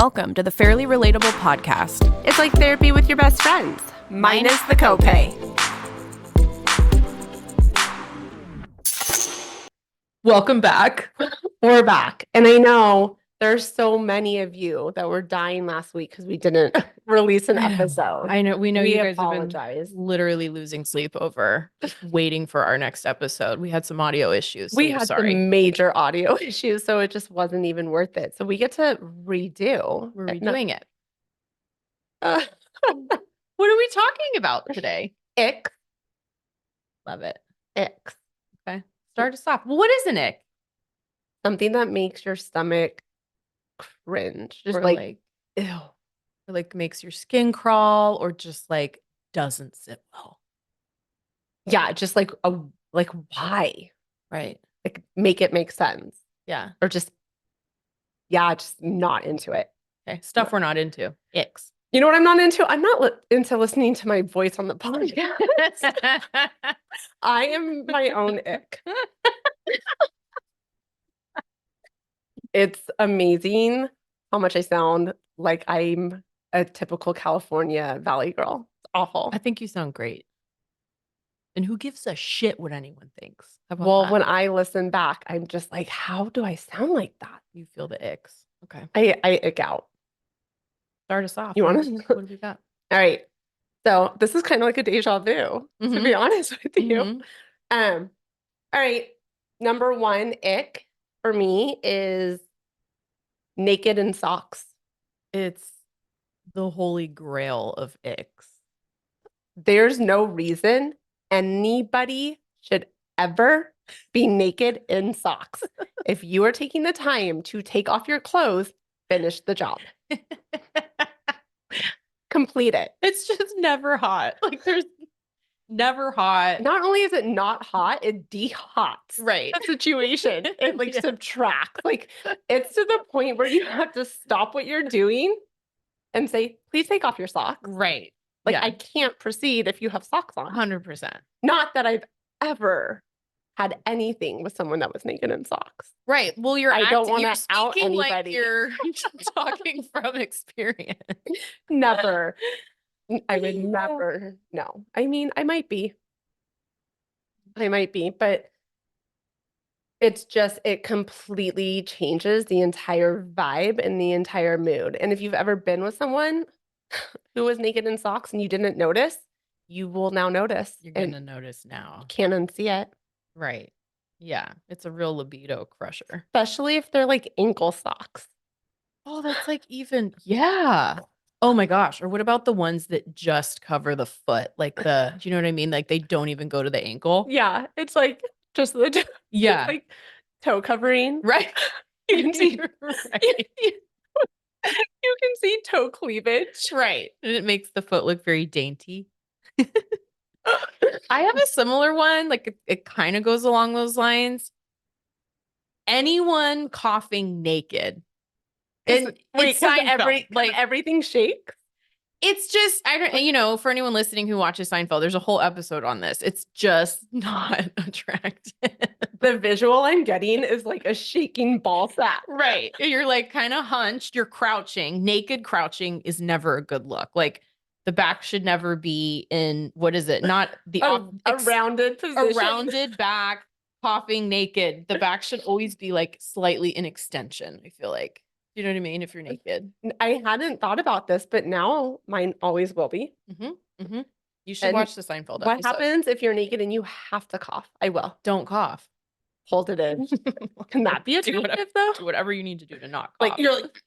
welcome to the Fairly Relatable Podcast. It's like therapy with your best friends, minus the copay. Welcome back. We're back. And I know there's so many of you that were dying last week because we didn't release an episode. I know. We know you guys apologize. have been literally losing sleep over waiting for our next episode. We had some audio issues. So We had some major audio issues, so it just wasn't even worth it. So we get to redo. We're redoing it. What What are we talking about today? Ick. Love it. Icks. Okay. Start us off. What is an ick? Something that makes your stomach cringe. Just Or like ew. Or like makes your skin crawl or just like doesn't sit well. yeah, just like why? Right. Like make it make sense. Yeah. Or just not into it. Okay. Stuff we're not into. Icks. You know what I'm not into? I'm not into listening to my voice on the podcast. I am my own ick. It's amazing how much I sound like I'm a typical California Valley girl. It's awful. I think you sound great. And who gives a shit what anyone thinks? How about Well, that? when I listen back, I'm just like, how do I sound like that? You feel the icks. Okay. I ick out. Start us off. You want What to? do we got? All right. So this is kind of like a deja vu, to be honest with you. Mhm. All right. Number one ick for me is naked in socks. It's the holy grail of icks. There's no reason anybody should ever be naked in socks. If you are taking the time to take off your clothes, finish the job. Complete it. It's just never hot. Like there's never hot. Not only is it not hot, it de-hots Right. the situation. It like Yeah. subtracts. Like it's to the point where you have to stop what you're doing and say, please take off your socks. Right. Like Yeah. I can't proceed if you have socks on. 100%. Not that I've ever had anything with someone that was naked in socks. Right. Well, I don't want to out speaking like anybody. you're talking from experience. Never. I would never. No. I mean, I might be, but it's just, it completely changes the entire vibe and the entire mood. And if you've ever been with someone who was naked in socks and you didn't notice, you will now notice. You're going to notice now. Can't unsee it. Right. Yeah. It's a real libido crusher. Especially if they're like ankle socks. Oh, that's like even. Yeah. Oh my gosh. Or what about the ones that just cover the foot? Like do you know what I mean? Like they don't even go to the ankle. Yeah. It's like just the Yeah. it's like toe covering. Right. You can see Right. you can see toe cleavage. Right. And it makes the foot look very dainty. I have a similar one. Like it kind of goes along those lines. Anyone coughing naked. And wait, everything shakes. It's just, I don't, for anyone listening who watches Seinfeld, there's a whole episode on this. It's just not attractive. The visual I'm getting is like a shaking ball sack. Right. You're like kind of hunched, you're crouching. Naked crouching is never a good look. Like the back should never be in, what is it? Not the a rounded position. A rounded back, coughing naked. The back should always be like slightly in extension, I feel like. You know what I mean? If you're naked. I hadn't thought about this, but now mine always will be. You should watch the Seinfeld episode. What happens if you're naked and you have to cough? I will. Don't cough. Hold it in. Can that be attractive though? Do whatever you need to do to not cough. Like you're like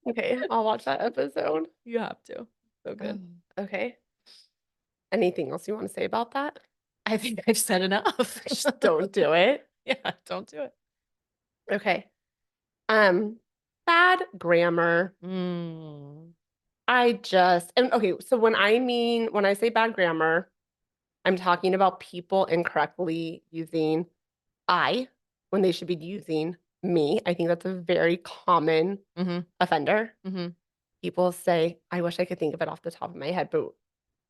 okay, I'll watch that episode. You have to. So good. Okay. Anything else you want to say about that? I think I've said enough. Just don't do it. Yeah, don't do it. Okay. Bad grammar. Okay, so when I say bad grammar, I'm talking about people incorrectly using I when they should be using me. I think that's a very common offender. People say, I wish I could think of it off the top of my head, but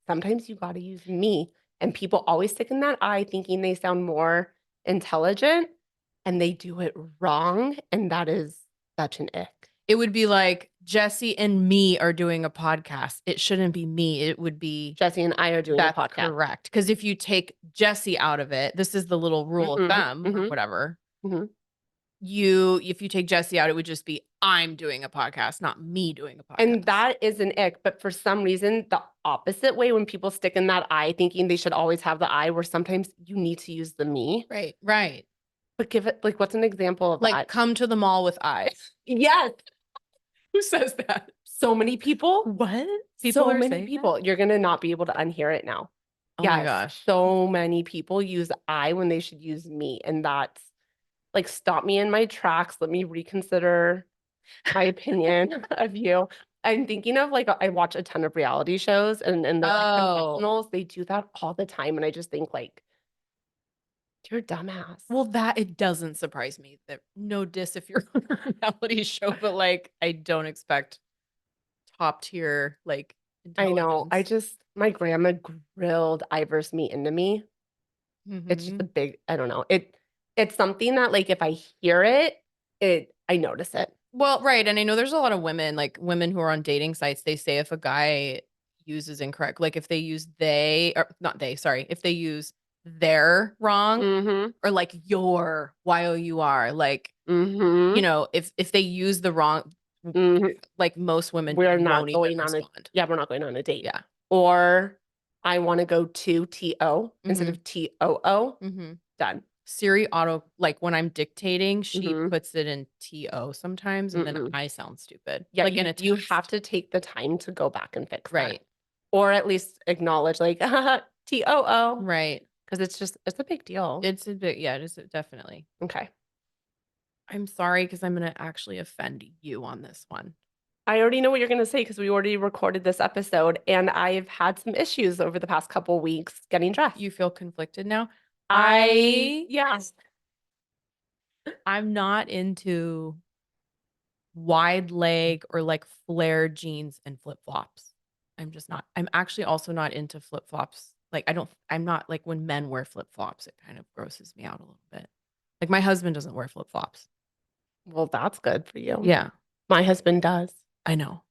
sometimes you got to use me. And people always stick in that I thinking they sound more intelligent and they do it wrong. And that is such an ick. It would be like Jessie and me are doing a podcast. It shouldn't be me. It would be Jessie and I are doing a that's podcast. correct. Because if you take Jessie out of it, this is the little rule of thumb or whatever. If you take Jessie out, it would just be I'm doing a podcast, not me doing a podcast. And that is an ick. But for some reason, the opposite way, when people stick in that I, thinking they should always have the I, where sometimes you need to use the me. Right, right. But give it, like, what's an example of Like, that? come to the mall with I. Yes. Who says that? So many people. What? So many people. You're going to not be able to unhear it now. Oh my gosh. So many people use I when they should use me. And that's like, stop me in my tracks. Let me reconsider my opinion of you. I'm thinking of, like, I watch a ton of reality shows and the professionals, they do that all the time. And I just think, like, you're a dumbass. Well, it doesn't surprise me. That no diss if you're on a reality show, but like I don't expect top tier like intelligence. I know. My grandma grilled Ivor's meat into me. It's just a big, I don't know. It's something that, like, if I hear it, I notice it. Well, right. And I know there's a lot of women, like women who are on dating sites, they say if a guy uses incorrect, like if they use if they use their wrong or like your YOUR, like, you know, if they use the wrong, like most women we're not going on respond. we're not going on a date. Yeah. Or I want to go to TO instead of TOO. Done. Siri auto, like when I'm dictating, she puts it in TO sometimes, and then I sound stupid. Yeah, like in a text. You have to take the time to go back and fix right. that. Or at least acknowledge, like, TOO. Right. Because it's a big deal. It's a bit, yeah, it is definitely. Okay. I'm sorry, because I'm going to actually offend you on this one. I already know what you're going to say because we already recorded this episode, and I've had some issues over the past couple weeks getting dressed. You feel conflicted now? Yes. I'm not into wide leg or like flared jeans and flip-flops. I'm just not. I'm actually also not into flip-flops. Like I'm not like when men wear flip-flops, it kind of grosses me out a little bit. Like my husband doesn't wear flip-flops. Well, that's good for you. Yeah. My husband does. I know.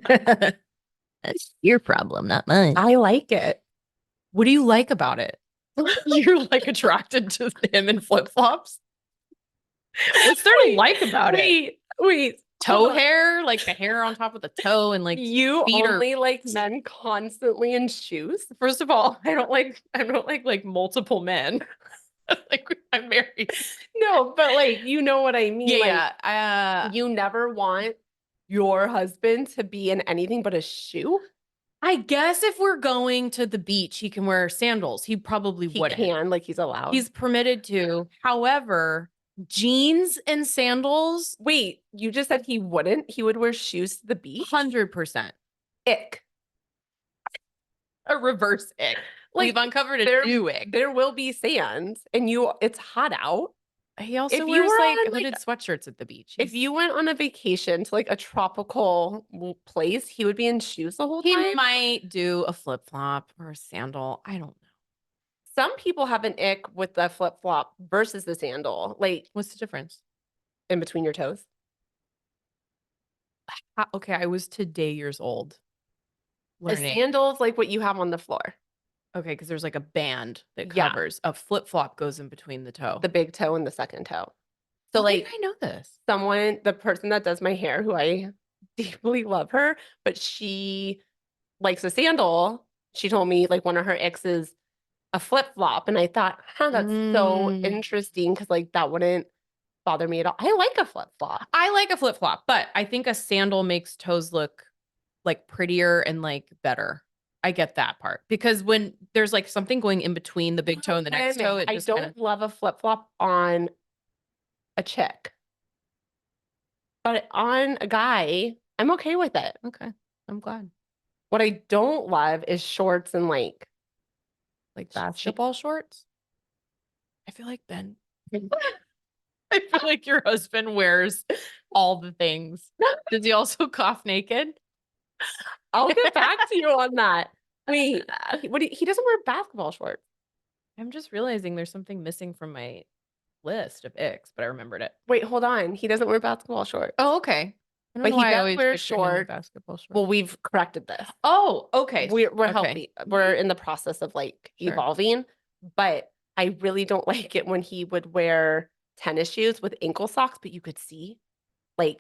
That's your problem, not mine. I like it. What do you like about it? You're like attracted to him in flip-flops? What's there to like about it? Wait. Toe hair? Like the hair on top of the toe and like you only like men constantly in shoes? First of all, I don't like multiple men. Like I'm married. No, but like you know what I mean. Yeah. You never want your husband to be in anything but a shoe? I guess if we're going to the beach, he can wear sandals. He probably wouldn't. He can, like he's allowed. He's permitted to. However, jeans and sandals. Wait, you just said he wouldn't? He would wear shoes to the beach? 100%. Ick. A reverse ick. Like, we've uncovered a new ick. There will be sand, and it's hot out. He also wears like hooded sweatshirts at the beach. If you went on a vacation to like a tropical place, he would be in shoes the whole time. He might do a flip-flop or a sandal. I don't know. Some people have an ick with the flip-flop versus the sandal. Like, what's the difference? In between your toes. Okay, I was today years old. A sandal's like what you have on the floor. Okay, because there's like a band that covers. A flip-flop goes in between the toe. The big toe and the second toe. So like, I know this. The person that does my hair, who I deeply love her, but she likes a sandal. She told me like one of her exes a flip-flop, and I thought, that's so interesting because like that wouldn't bother me at all. I like a flip-flop. I like a flip-flop, but I think a sandal makes toes look like prettier and like better. I get that part because when there's like something going in between the big toe and the next toe, I don't love a flip-flop on a chick, but on a guy, I'm okay with it. Okay, I'm glad. What I don't love is shorts and like basketball shorts. I feel like Ben. I feel like your husband wears all the things. Does he also cough naked? I'll get back to you on that. Wait, he doesn't wear basketball shorts. I'm just realizing there's something missing from my list of icks, but I remembered it. Wait, hold on. He doesn't wear basketball shorts. Oh, okay. I don't But know he why I does always wear picture him in shorts. basketball shorts. Well, we've corrected this. Oh, okay. We're Okay. healthy. We're in the process of like Sure. evolving, but I really don't like it when he would wear tennis shoes with ankle socks, but you could see like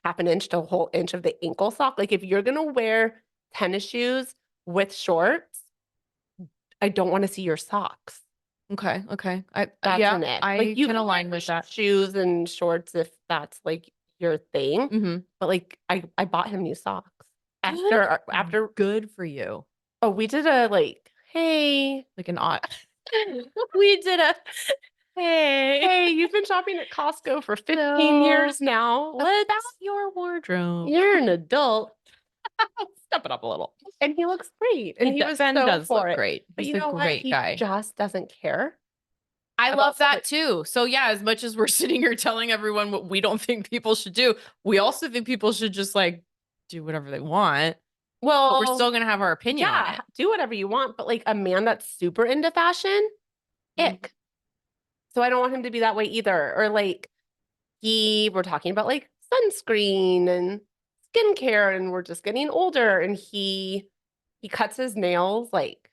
half an inch to a whole inch of the ankle sock. Like if you're gonna wear tennis shoes with shorts, I don't want to see your socks. Okay. Okay. That's yeah, an ick. I Like you can can align wear with that. shoes and shorts if that's like your thing. Mm-hmm. But like I bought him new socks after Good for you. oh, we did a like, hey, Like an odd. We did a hey, you've been shopping at Costco for 15 So, years now. what's your wardrobe? You're an adult. Step it up a little. And he looks great. And he was Ben so does for look it. great. But He's you a know what? great He guy. just doesn't care. I about love that what- too. So yeah, as much as we're sitting here telling everyone what we don't think people should do, we also think people should just like do whatever they want. But we're still gonna have our opinion on it. do whatever you want. But like a man that's super into fashion, ick. So I don't want him to be that way either. Or like we're talking about like sunscreen and skincare, and we're just getting older, and he cuts his nails like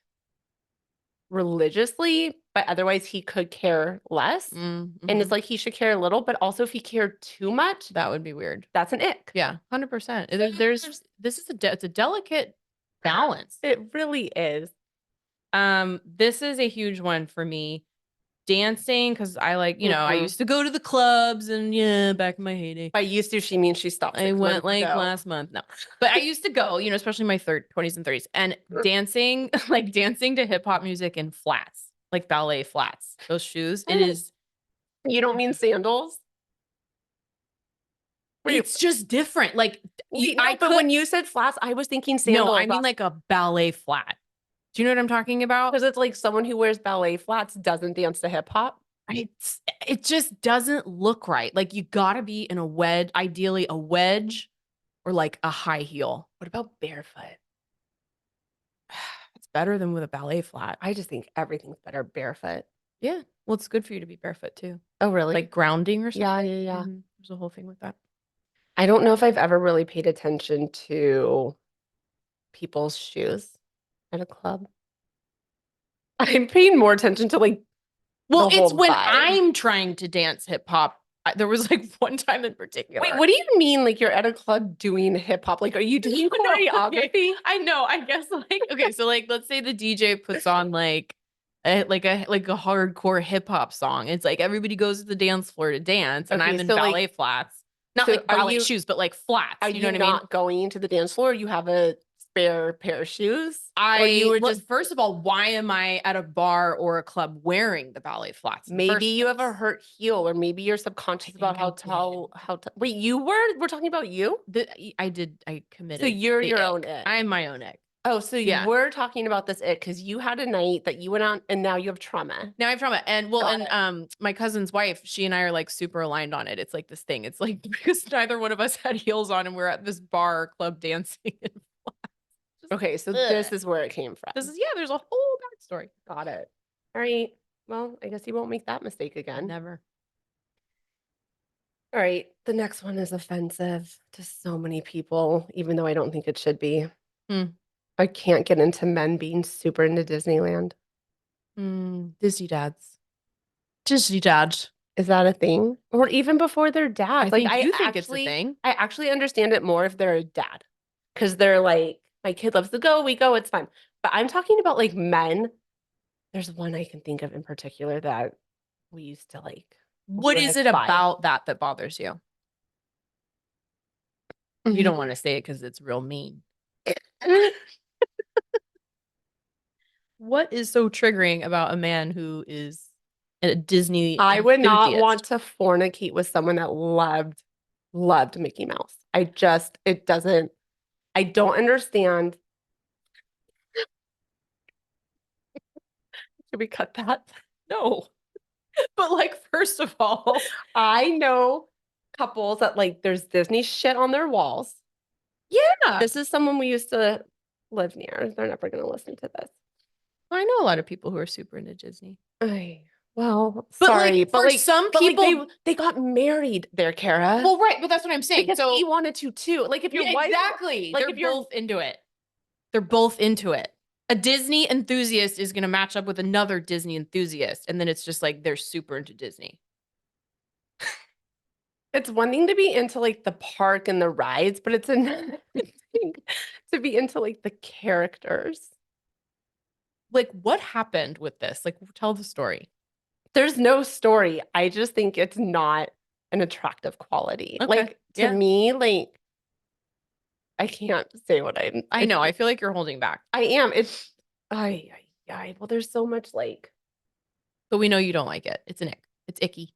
religiously, but otherwise he could care less. And it's like he should care a little, but also if he cared too much, that would be weird. that's an ick. Yeah, 100%. There's this is it's a delicate balance. It really is. This is a huge one for me. Dancing, because I like, I Mhm. used to go to the clubs and back in my heyday. By used to, she means she stopped. I 6 went months like ago. last month. No, but I used to go, especially in my 20s and 30s, and dancing, like dancing to hip hop music in flats, like ballet flats, those shoes. It is. You don't mean sandals? It's just different. Like but when you said flats, I was thinking sandals. No, I mean like a ballet flat. Do you know what I'm talking about? Because it's like someone who wears ballet flats doesn't dance to hip hop. It just doesn't look right. Like you gotta be in a wedge, ideally a wedge or like a high heel. What about barefoot? It's better than with a ballet flat. I just think everything's better barefoot. Yeah. Well, it's good for you to be barefoot too. Oh, really? Like grounding or something. Yeah. There's a whole thing with that. I don't know if I've ever really paid attention to people's shoes at a club. I'm paying more attention to like Well, the it's whole when vibe. I'm trying to dance hip hop. There was like one time in particular. Wait, what do you mean? Like you're at a club doing hip hop? Like, are you doing choreography? I know. I guess like okay. So like, let's say the DJ puts on like a hardcore hip hop song. It's like everybody goes to the dance floor to dance, and Okay, I'm in so, like- ballet flats. Not so like are ballet you- shoes, but like flats. Are You know what I not mean? going to the dance floor? You have a spare pair of shoes? Or you were just First of all, why am I at a bar or a club wearing the ballet flats? maybe you have a hurt heel, or maybe you're subconscious about think how wait, we're talking about you? I committed. So you're the your ick. own ick. I'm my own ick. Oh, so Yeah. you were talking about this ick because you had a night that you went on and now you have trauma. Now I have trauma. And well, Got and my cousin's wife, she and I are like super aligned on it. It's like this thing. It's like because neither one of us had heels on and we're at this bar or club dancing. Okay, so this is where it came from. There's a whole backstory. Got it. All right. Well, I guess you won't make that mistake again. Never. All right. The next one is offensive to so many people, even though I don't think it should be. I can't get into men being super into Disneyland. Disney dads. Disney dads. Is that a thing? Or even before they're dads? I think it's a thing. I actually understand it more if they're a dad. Because they're like, my kid loves to go, we go, it's fine. But I'm talking about like men. There's one I can think of in particular that we used to like. What is it about that bothers you? You don't want to say it because it's real mean. What is so triggering about a man who is a Disney I would not enthusiast? want to fornicate with someone that loved Mickey Mouse. I don't understand. Should we cut that? No. But like, first of all, I know couples that like there's Disney shit on their walls. Yeah. This is someone we used to live near. They're never going to listen to this. I know a lot of people who are super into Disney. I Well, But sorry, like for some people, they got married there, Kara. well, right, but that's what I'm saying. Because So he wanted to too. Like if your wife, exactly, like they're if you're both into it. They're both into it. A Disney enthusiast is going to match up with another Disney enthusiast, and then it's just like they're super into Disney. it's one thing to be into like the park and the rides, but it's another thing to be into like the characters. Like, what happened with this? Like, tell the story. There's no story. I just think it's not an attractive quality. Okay. Like to Yeah. me, like I can't say what I know. I feel like you're holding back, I am. It's well, there's so much like but we know you don't like it. It's an ick. It's icky.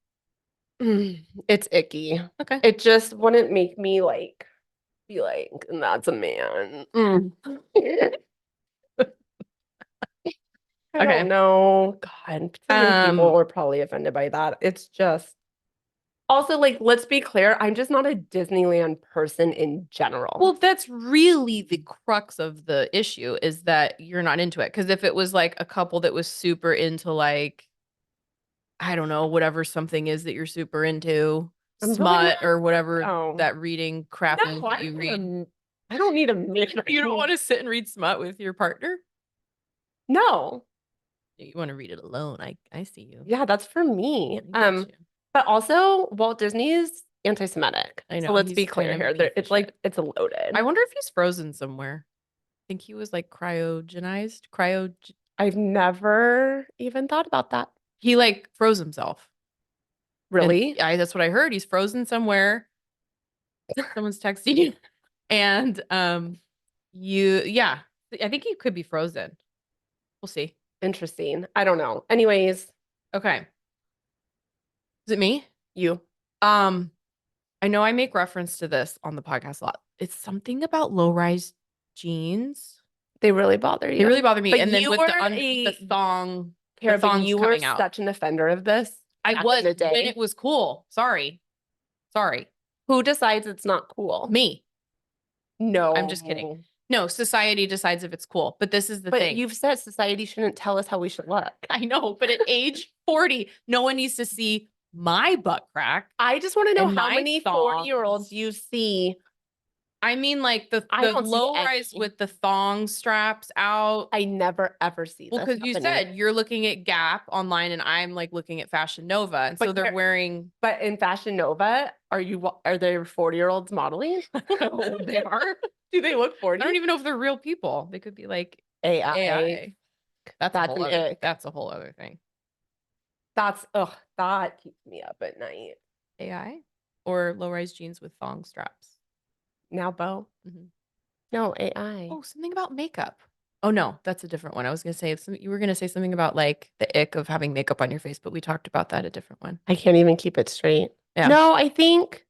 it's icky. Okay. It just wouldn't make me like be like, that's a man. I Okay. don't know. God, so many people were probably offended by that. It's just also like, let's be clear, I'm just not a Disneyland person in general. Well, that's really the crux of the issue is that you're not into it. Because if it was like a couple that was super into like, I don't know, whatever something is that you're super into, I'm smut really or whatever oh that reading crap is no, that you read. I don't need a mix. You don't want to sit and read smut with your partner? No. You want to read it alone. I see you. Yeah, that's for me. I get you. But also Walt Disney's anti-Semitic. I know. So let's he's be kind clear of a here. piece of It's shit. like it's loaded. I wonder if he's frozen somewhere. I think he was like cryogenized. I've never even thought about that. He like froze himself. Really? That's what I heard. He's frozen somewhere. Someone's texting you. And yeah, I think he could be frozen. We'll see. Interesting. I don't know. Anyways, Okay. Is it me? you. I know I make reference to this on the podcast a lot. It's something about low-rise jeans. They really bother you. They really bother me. But And then you with were the thong, Kara, the but thongs you were coming out. such an offender of this I back was in the day. when it was cool. Sorry. Who decides it's not cool? Me. No. I'm just kidding. No, society decides if it's cool. But this is the thing. But you've said society shouldn't tell us how we should look. I know, but at age 40, no one needs to see my butt crack. I just want to know And how my many thongs. 40-year-olds you see. I mean, like the I don't see low any. rise with the thong straps out. I never ever see Well, this because you happening. said you're looking at Gap online and I'm like looking at Fashion Nova. And so they're wearing. But in Fashion Nova, are there 40-year-olds modeling? No, they are. Do they look 40? I don't even know if they're real people. They could be like AI. AI. That's an ick. That's a whole other thing. That keeps me up at night. AI or low rise jeans with thong straps. Now, Bo. Mm-hmm. No, AI. Oh, something about makeup. Oh no, that's a different one. I was gonna say you were gonna say something about like the ick of having makeup on your face, but we talked about that a different one. I can't even keep it straight. Yeah. No, I think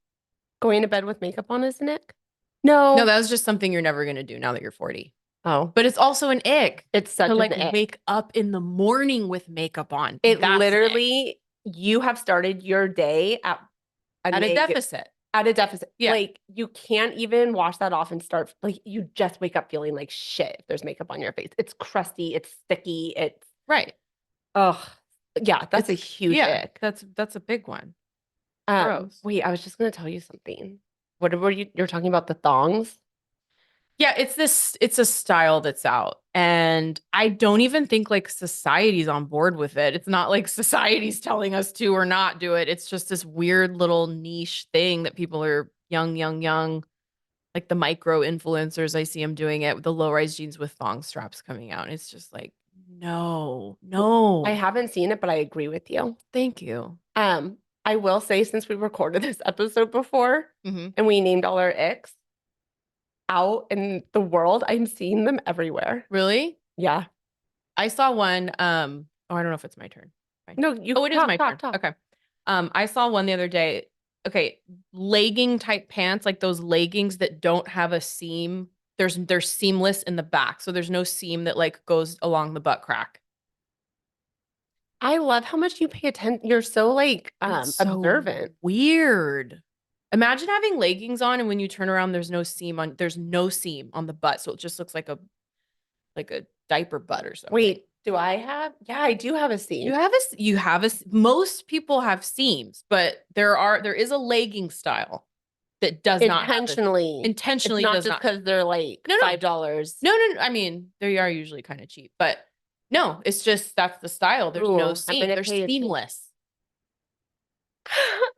going to bed with makeup on is an ick. No. No, that was just something you're never gonna do now that you're 40. Oh. But it's also an ick. It's such to like an ick. wake up in the morning with makeup on. It literally, you have started your day at a deficit. At a deficit. Yeah. Like you can't even wash that off and start like you just wake up feeling like shit if there's makeup on your face. It's crusty, it's sticky, it's right. Ugh. Yeah, that's a huge ick. That's a big one. Gross. Wait, I was just gonna tell you something. What were you're talking about the thongs? Yeah, it's a style that's out. And I don't even think like society's on board with it. It's not like society's telling us to or not do it. It's just this weird little niche thing that people are young, like the micro influencers. I see them doing it with the low rise jeans with thong straps coming out. And it's just like, no. I haven't seen it, but I agree with you. Thank you. I will say since we recorded this episode before and we named all our icks, out in the world, I'm seeing them everywhere. Really? Yeah. I saw one. I don't know if it's my turn. Fine. No, you. Oh, it is my turn. Okay. I saw one the other day. Okay, legging type pants, like those leggings that don't have a seam. They're seamless in the back, so there's no seam that like goes along the butt crack. I love how much you pay attention. You're so like observant. Weird. Imagine having leggings on and when you turn around, there's no seam on the butt. So it just looks like a diaper butt or something. Wait, Do I have? Yeah, I do have a seam. Most people have seams, but there is a legging style that does not have Intentionally. intentionally It's not does just not. because they're like No, no. $5. No, no, no. I mean, they are usually kind of cheap, but no, it's just that's the style. There's no Ooh, seam. They're seamless.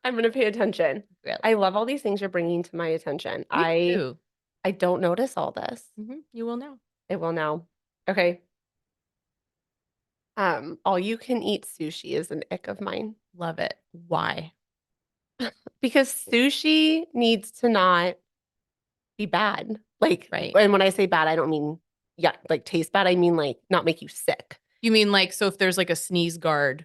I'm gonna pay attention. Really. I love all these things you're bringing to my attention. Me too. I don't notice all this. You will now. It will now. Okay. All you can eat sushi is an ick of mine. Love it. Why? Because sushi needs to not be bad. Like, Right. and when I say bad, I don't mean, yeah, like taste bad. I mean like not make you sick. You mean like, so if there's like a sneeze guard,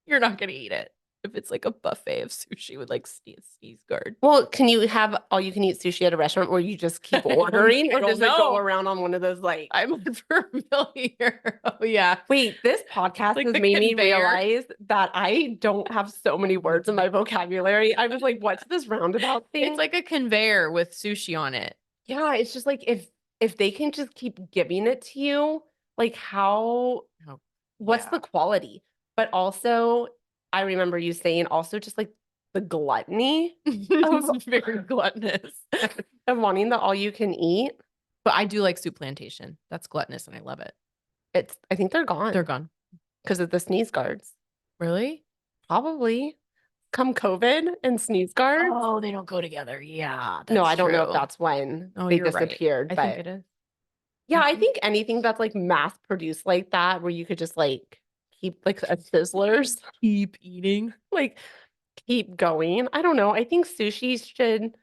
you're not gonna eat it. If it's like a buffet of sushi with like sneeze guard. Well, can you have all you can eat sushi at a restaurant where you just keep ordering? Or does it go around on one of those like I'm unfamiliar. Oh yeah. Wait, this podcast Like has the made me conveyor. realize that I don't have so many words in my vocabulary. I was like, what's this roundabout thing? It's like a conveyor with sushi on it. Yeah, it's just like if they can just keep giving it to you, like what's the quality? But also, I remember you saying also just like the gluttony It's very gluttonous. of wanting the all you can eat. But I do like Soup Plantation. That's gluttonous and I love it. I think they're gone. They're gone. Because of the sneeze guards. Really? Probably. Come COVID and sneeze guards. Oh, they don't go together. Yeah. No, I don't know if that's when they disappeared. I think it is. Yeah, I think anything that's like mass produced like that, where you could just like keep like a Sizzlers, Keep eating. like keep going. I don't know. I think sushi should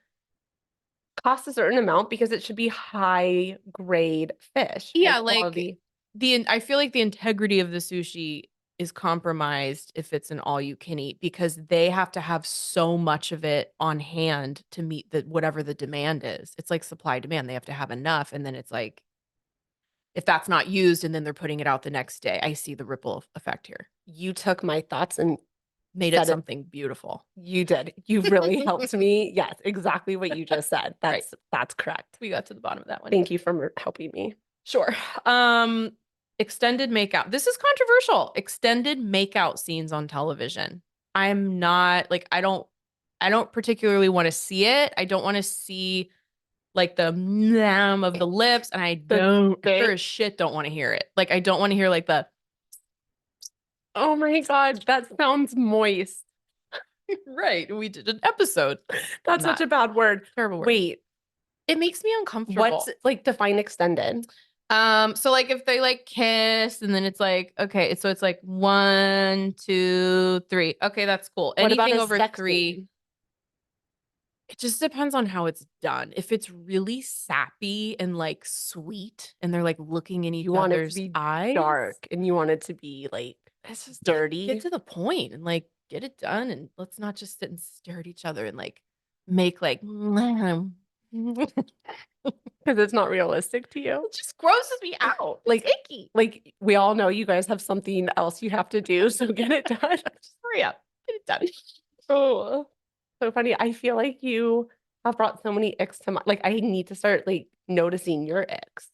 cost a certain amount because it should be high grade fish. Yeah, like I feel like the integrity of the sushi is compromised if it's an all you can eat because they have to have so much of it on hand to meet the whatever the demand is. It's like supply demand. They have to have enough and then it's like if that's not used and then they're putting it out the next day. I see the ripple effect here. You took my thoughts and made it something beautiful. You did. You really helped me. Yes, exactly what you just said. That's correct. We got to the bottom of that one. Thank you for helping me. Sure. Extended makeout. This is controversial. Extended makeout scenes on television. I'm not like I don't particularly want to see it. I don't want to see like the mmm of the lips, and I sure as shit don't want to hear it. Like I don't want to hear like the oh my God, that sounds moist. Right. We did an episode. That's such a bad word. Terrible word. Wait. It makes me uncomfortable. What's like define extended? So like if they like kiss and then it's like, okay, so it's like 1, 2, 3. Okay, that's cool. What Anything about over 3. It just depends on how it's done. If it's really sappy and like sweet and they're like looking in each other's eyes, dark, and you want it to be like it's just dirty. Get to the point and like get it done, and let's not just sit and stare at each other and like make like because it's not realistic to you. It just grosses me out. Like icky. Like we all know you guys have something else you have to do, so get it done. Just hurry up. Get it done. Oh, so funny. I feel like you have brought so many icks to my, like I need to start like noticing your icks.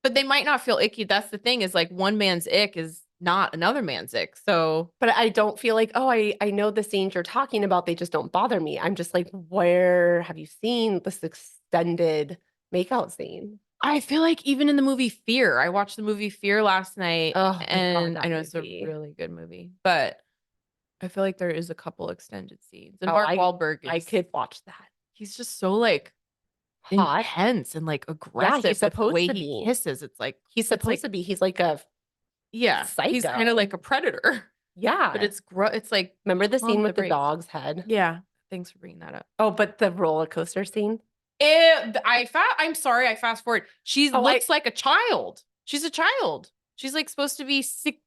But they might not feel icky. That's the thing, is like one man's ick is not another man's ick. So, but I don't feel like, oh, I know the scenes you're talking about. They just don't bother me. I'm just like, where have you seen this extended makeout scene? I feel like even in the movie Fear, I watched the movie Fear last night, and I know it's a really good movie, but I feel like there is a couple extended scenes. And Mark Wahlberg, I could watch that. He's just so like hot, intense, and like aggressive. Yeah, he's supposed to be. He kisses. It's like he's supposed to be. He's like a psycho. He's kind of like a predator. Yeah, but it's like, remember the scene with the dog's head? Yeah, thanks for bringing that up. Oh, but the roller coaster scene. I'm sorry, I fast forward. She looks like a child. She's a child. She's like supposed to be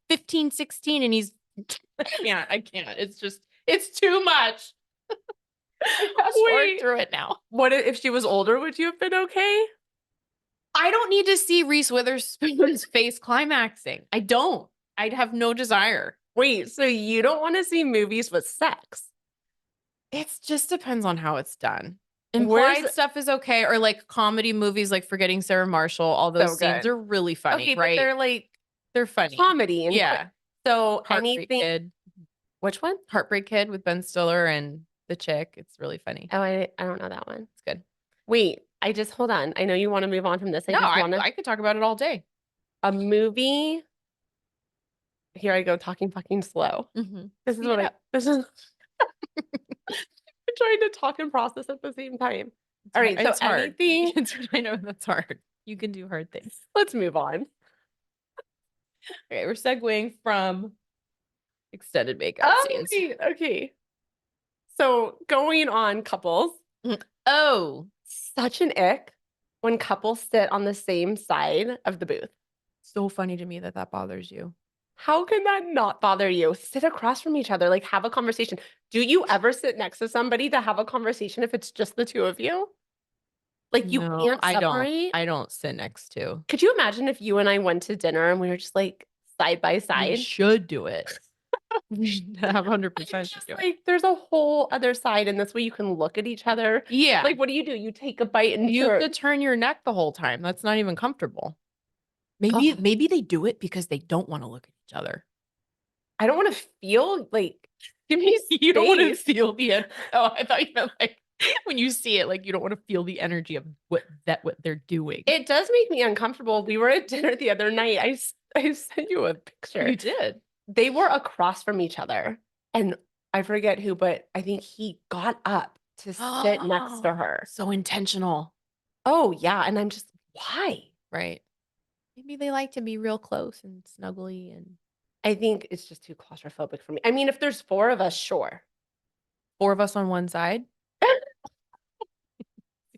15, 16, and he's I can't. It's too much. Fast forward through it now. What if she was older? Would you have been okay? I don't need to see Reese Witherspoon's face climaxing. I don't. I'd have no desire. Wait, so you don't want to see movies with sex? It just depends on how it's done. Implied stuff is okay, or like comedy movies like Forgetting Sarah Marshall, all those scenes are really funny, okay, right? but they're like They're funny. comedy and yeah. so Heartbreak anything. Kid. Which one? Heartbreak Kid with Ben Stiller and the chick. It's really funny. Oh, I don't know that one. It's good. Wait, I just hold on. I know you want to move on from this. No, I could talk about it all day. A movie. Here I go talking fucking slow. This is what this is. I'm trying to talk and process at the same time. All right, so it's hard. anything. I know that's hard. You can do hard things. Let's move on. Okay, we're segueing from extended makeout scenes. Okay. So going on couples. Oh, such an ick when couples sit on the same side of the booth. So funny to me that that bothers you. How can that not bother you? Sit across from each other, like have a conversation. Do you ever sit next to somebody to have a conversation if it's just the two of you? Like you can't separate? I don't sit next to. Could you imagine if you and I went to dinner and we were just like side by side? We should do it. We should have 100% just like there's a whole other side, and this way you can look at each other. Yeah. Like, what do? You take a bite and you have to turn your neck the whole time. That's not even comfortable. Maybe they do it because they don't want to look at each other. I don't want to feel like give me space. You don't want to feel the oh, I thought you meant like when you see it, like you don't want to feel the energy of what they're doing. It does make me uncomfortable. We were at dinner the other night. I sent you a picture. You did. They were across from each other, and I forget who, but I think he got up to sit next to her. So intentional. Oh yeah, and I'm just why? Right. Maybe they like to be real close and snuggly, and I think it's just too claustrophobic for me. I mean, if there's 4 of us, sure. 4 of us on one side.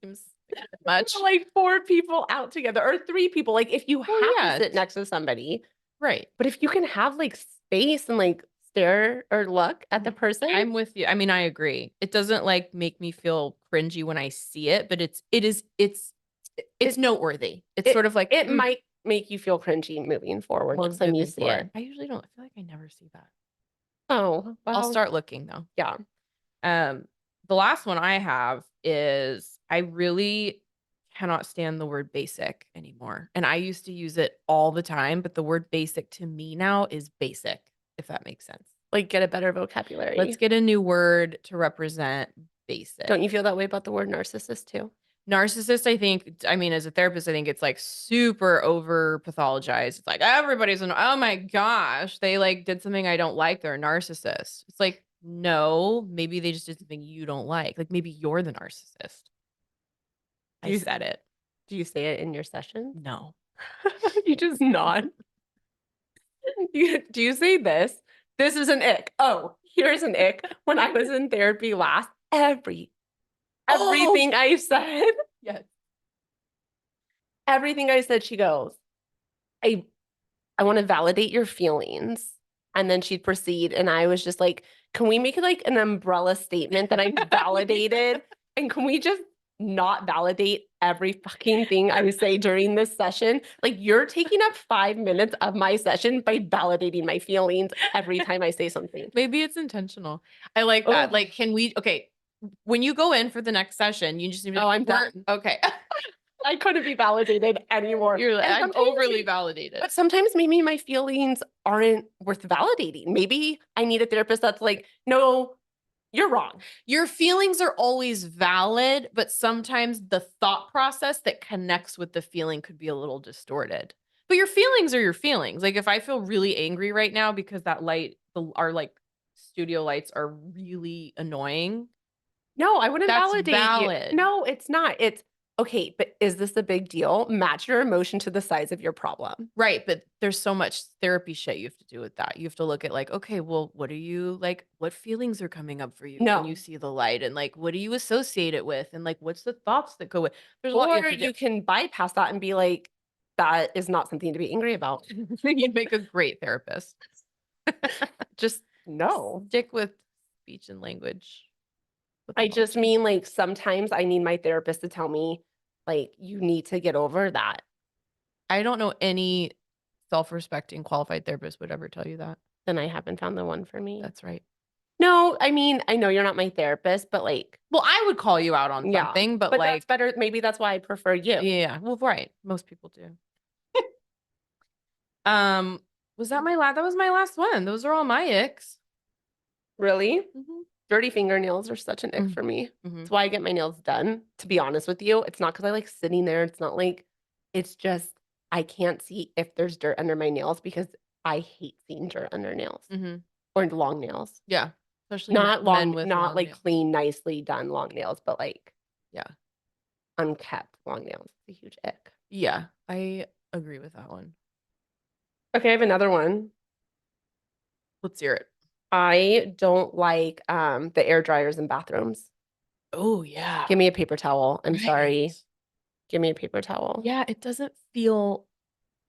Seems much. Like 4 people out together or 3 people. Like if you have to sit next to somebody. Right. But if you can have like space and like stare or look at the person. I'm with you. I mean, I agree. It doesn't like make me feel cringy when I see it, but it's noteworthy. It's sort of like it might make you feel cringy moving forward next time you see it. I usually don't. I feel like I never see that. Oh, well. I'll start looking though. Yeah. The last one I have is I really cannot stand the word basic anymore. And I used to use it all the time, but the word basic to me now is basic, if that makes sense. Like get a better vocabulary. Let's get a new word to represent basic. Don't you feel that way about the word narcissist too? Narcissist, I think, I mean, as a therapist, I think it's like super over pathologized. It's like everybody's oh my gosh, they like did something I don't like. They're a narcissist. It's like, no, maybe they just did something you don't like. Like maybe you're the narcissist. I said it. Do you say it in your session? No. You just nod. Do you say this? This is an ick. Oh, here's an ick. When I was in therapy last, everything I said. Yes. Everything I said, she goes, I want to validate your feelings. And then she'd proceed. And I was just like, can we make it like an umbrella statement that I'm validated? And can we just not validate every fucking thing I say during this session? Like you're taking up 5 minutes of my session by validating my feelings every time I say something. Maybe it's intentional. I like that. Like, can we, okay, when you go in for the next session, you just need to be I'm done. Okay. I couldn't be validated anymore. You're like, I'm overly validated. But sometimes maybe my feelings aren't worth validating. Maybe I need a therapist that's like, no, you're wrong. Your feelings are always valid, but sometimes the thought process that connects with the feeling could be a little distorted. But your feelings are your feelings. Like if I feel really angry right now because that our like studio lights are really annoying. No, I wouldn't That's validate valid. you. No, it's not. It's okay, but is this a big deal? Match your emotion to the size of your problem. Right. But there's so much therapy shit you have to do with that. You have to look at like, okay, well, what are you like? What feelings are coming up for you when you see the light? And like, what do you associate it with? And like, what's the thoughts that go with? There's a lot you can bypass that and be like, that is not something to be angry about. You'd make a great therapist. Just no. Stick with speech and language. I just mean like sometimes I need my therapist to tell me like you need to get over that. I don't know any self-respecting qualified therapist would ever tell you that. Then I haven't found the one for me. That's right. No, I mean, I know you're not my therapist, but like, Well, I would call you out on yeah, something, but that's like, better. Maybe that's why I prefer you. yeah, well, right. Most people do. Was that my last? That was my last one. Those are all my icks. Really? Mhm. Dirty fingernails are such an ick for me. That's why I get my nails done. To be honest with you, it's not because I like sitting there. It's not like, it's just I can't see if there's dirt under my nails because I hate seeing dirt under nails or long nails. Yeah, especially Not men long, with not long like nails. clean, nicely done long nails, but like Yeah, unkept long nails. It's a huge ick. yeah, I agree with that one. Okay, I have another one. Let's hear it. I don't like the air dryers in bathrooms. Oh yeah, Give me a paper towel. I'm right. sorry. Give me a paper towel. Yeah, it doesn't feel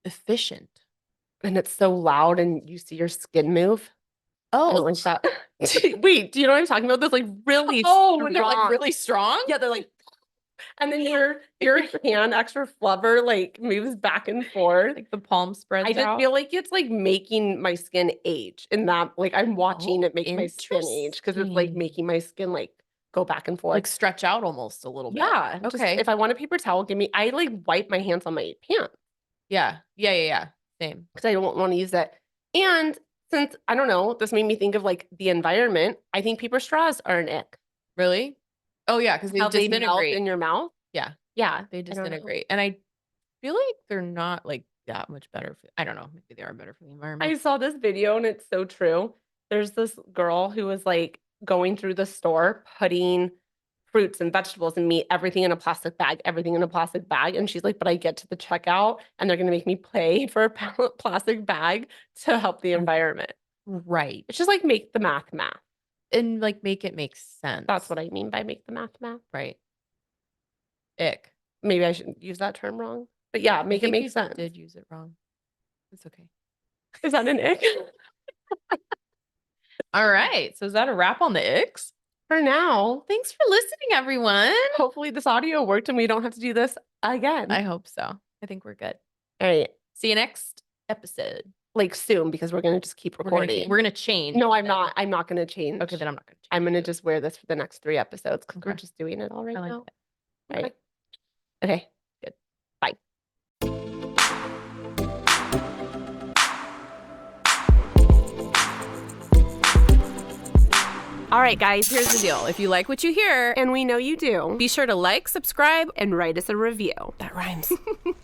efficient. And it's so loud and you see your skin move. I Oh, don't like that. Wait, do you know what I'm talking about? Those like really when they're like strong. really strong. Yeah, they're like, and then your hand extra flubber like moves back and forth. Like the palm spreads I just out. feel like it's like making my skin age, and that like I'm watching it make my skin age because it's like making my skin like go back and forth. Like stretch out almost a little bit. Yeah. Just, Okay. if I want a paper towel, I like wipe my hands on my pants Yeah. Yeah. Same. because I don't want to use that. And since I don't know, this made me think of like the environment. I think paper straws are an ick. Really? Oh yeah, because they How they melt disintegrate. in your mouth. Yeah. Yeah. They disintegrate. And I feel like they're not like that much better. I don't know. Maybe they are better for the environment. I saw this video and it's so true. There's this girl who was like going through the store, putting fruits and vegetables and meat, everything in a plastic bag, everything in a plastic bag. And she's like, but I get to the checkout and they're going to make me pay for a plastic bag to help the environment. Right. It's just like make the math. And like make it make sense. That's what I mean by make the math. Right. Ick. Maybe I shouldn't use that term wrong. But yeah, make it make sense. I did use it wrong. It's okay. Is that an ick? All right. So is that a wrap on the icks? For now. Thanks for listening, everyone. Hopefully this audio worked and we don't have to do this again. I hope so. I think we're good. All right. See you next episode. Like soon, because we're going to just keep recording. We're going to change. No, I'm not. I'm not going to change. Okay, then I'm not going to change. I'm going to just wear this for the next 3 episodes because we're just doing it all right now. It. All right. Okay. Good. Bye. All right, guys, here's the deal. If you like what you hear, And we know you do, be sure to like, subscribe, and write us a review. That rhymes.